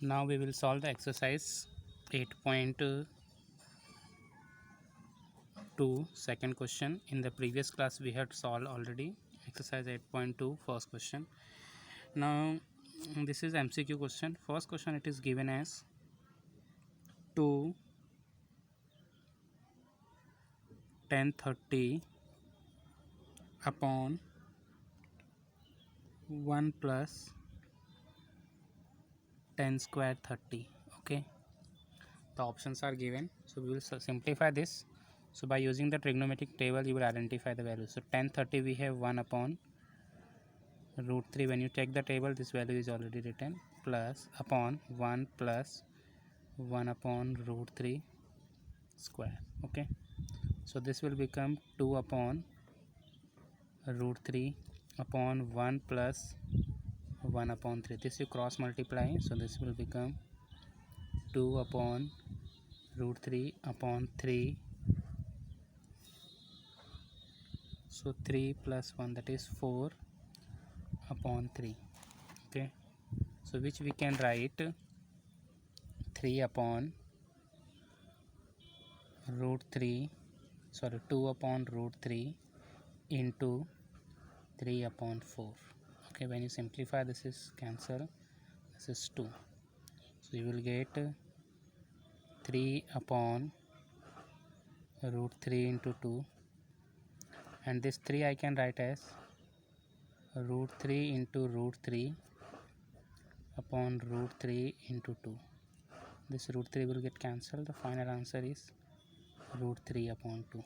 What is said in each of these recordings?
Now we will solve the exercise 8.2 second question. In the previous class we had solved already exercise 8.2 first question. Now this is MCQ question. First question, it is given as 2 1030 upon 1 plus 10 square 30. Okay, the options are given, so we will simplify this. So by using the trigonometric table you will identify the value. So 1030 we have 1 upon root 3. When you check the table, this value is already written, plus upon 1 plus 1 upon root 3 square. Okay, so this will become 2 upon root 3 upon 1 plus 1 upon 3. This you cross multiply, so this will become 2 upon root 3 upon 3. So 3 plus 1, that is 4 upon 3. Okay, so which we can write 3 upon root 3, sorry, 2 upon root 3 into 3 upon 4. Okay, when you simplify, this is cancel, this is 2, so you will get 3 upon root 3 into 2, and this 3 I can write as root 3 into root 3 upon root 3 into 2. This root 3 will get cancelled. The final answer is root 3 upon 2.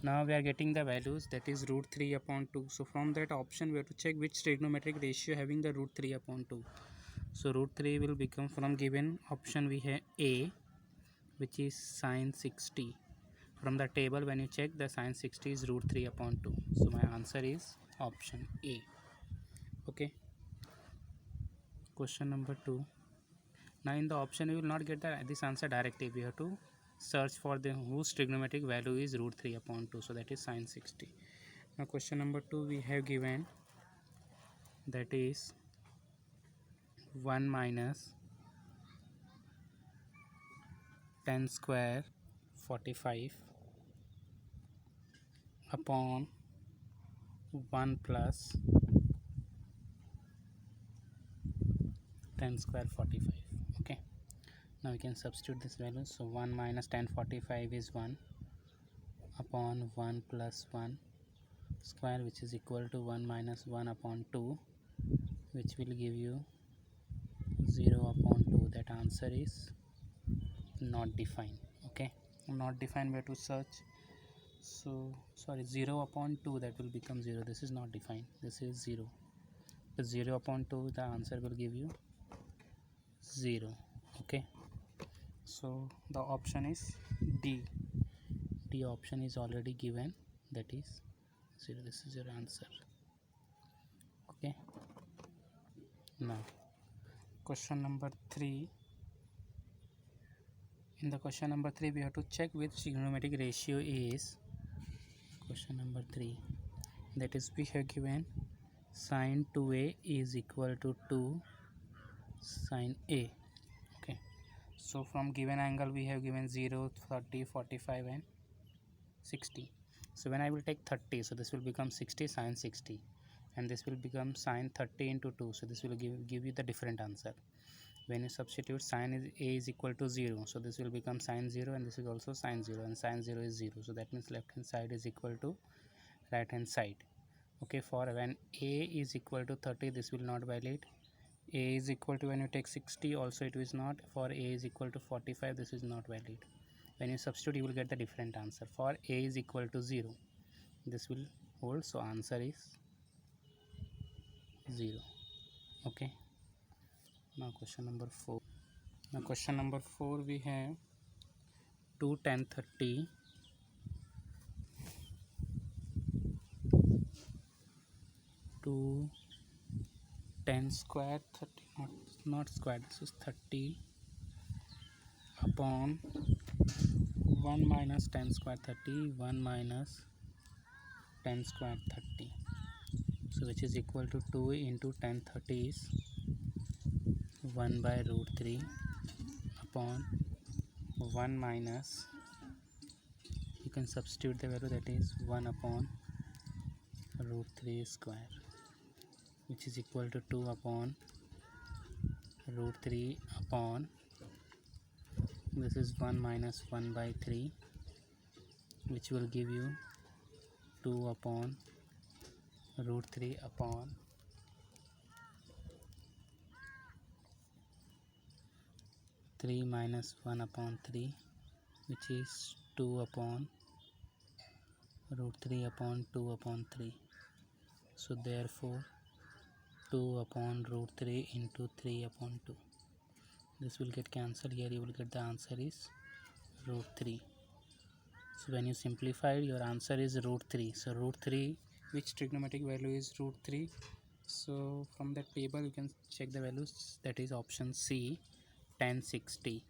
Now we are getting the values, that is root 3 upon 2. So from that option we have to check which trigonometric ratio having the root 3 upon 2. So root 3 will become, from given option we have A, which is sine 60. From the table when you check, the sine 60 is root 3 upon 2. So my answer is option A. Okay. Question number 2. Now in the option you will not get this answer directly. We have to search for the whose trigonometric value is root 3 upon 2. So that is sine 60. Now question number 2 we have given, that is 1 minus 10 square 45 upon 1 plus 10 square 45. Okay, now we can substitute this value. So 1 minus 1045 is 1 upon 1 plus 1 square, which is equal to 1 minus 1 upon 2, which will give you 0 upon 2. That answer is not defined. Okay, not defined, where to search. So sorry, 0 upon 2, that will become 0. This is not defined, this is 0. So 0 upon 2, the answer will give you 0. Okay, so the option is D. D option is already given, that is 0. This is your answer. Okay, now question number 3. In the question number 3 we have to check which trigonometric ratio is question number 3, that is we have given sine 2a is equal to 2 sine a. Okay, so from given angle we have given 0, 30, 45 and 60. So when I will take 30, so this will become 60 sine 60, and this will become sine 30 into 2, so this will give you the different answer. When you substitute, sine a is equal to 0, so this will become sine 0, and this is also sine 0, and sine 0 is 0, so that means left hand side is equal to right hand side. Okay, for when a is equal to 30, this will not valid. A is equal to, when you take 60 also it is not. For a is equal to 45, this is not valid. When you substitute you will get the different answer. For a is equal to 0, this will hold, so answer is 0. Okay, now question number 4. Now question number 4 we have 2 1030 2 10 square 30, not square, this is 30 upon 1 minus 10 square 30, 1 minus 10 square 30, so which is equal to 2 into 1030 is 1 by root 3 upon 1 minus, you can substitute the value, that is 1 upon root 3 square, which is equal to 2 upon root 3 upon, this is 1 minus 1 by 3, which will give you 2 upon root 3 upon 3 minus 1 upon 3, which is 2 upon root 3 upon 2 upon 3. So therefore 2 upon root 3 into 3 upon 2. This will get cancelled. Here you will get the answer is root 3. So when you simplify, your answer is root 3. So root 3, which trigonometric value is root 3? So from that table you can check the values, that is option C, 1060.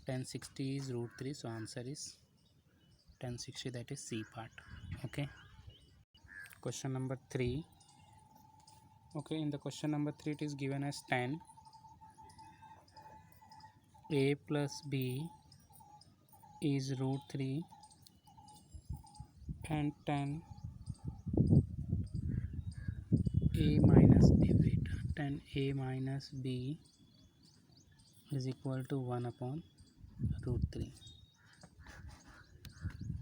1060 is root 3, so answer is 1060, that is C part. Okay. Question number 3. Okay, in the question number 3 it is given as 10 a plus b is root 3 and 10 a minus b, 10 a minus b is equal to 1 upon root 3.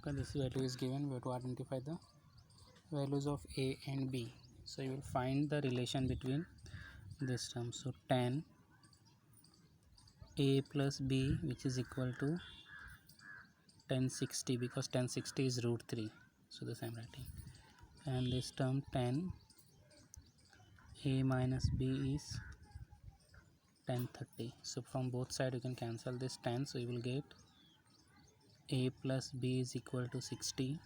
Okay, this value is given. We have to identify the values of a and b. So you will find the relation between this term. So 10 a plus b, which is equal to 1060, because 1060 is root 3. So this I am writing. And this term 10 a minus b is 1030. So from both sides you can cancel this 10. So you will get a plus b is equal to 60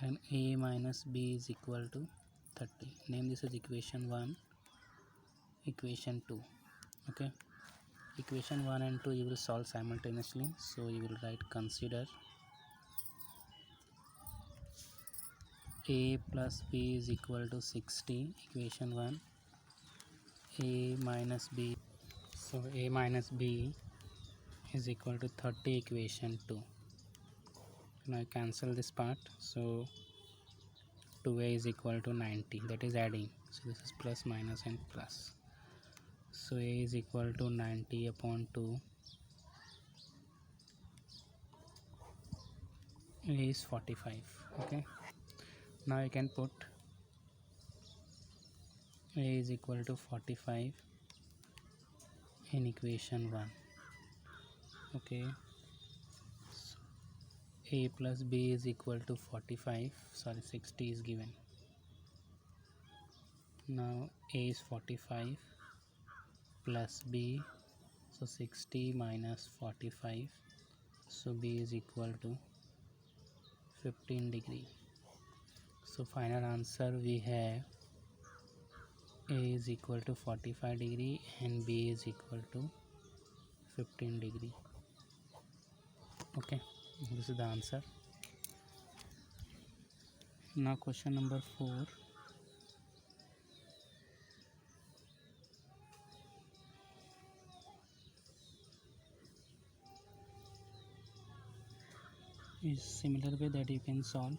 and a minus b is equal to 30. Name this as equation 1, equation 2. Okay. Equation 1 and 2 you will solve simultaneously. So you will write consider a plus b is equal to 60, equation 1, a minus b. So a minus b is equal to 30, equation 2. Now I cancel this part. So 2a is equal to 90, that is adding. So this is plus minus and plus. So a is equal to 90 upon 2. A is 45. Okay. Now I can put a is equal to 45 in equation 1. Okay. So a plus b is equal to 45. Sorry, 60 is given. Now a is 45 plus b. So 60 minus 45. So b is equal to 15 degree. So final answer we have a is equal to 45 degree and b is equal to 15 degree. Okay, this is the answer. Now question number 4. Is similar way that you can solve.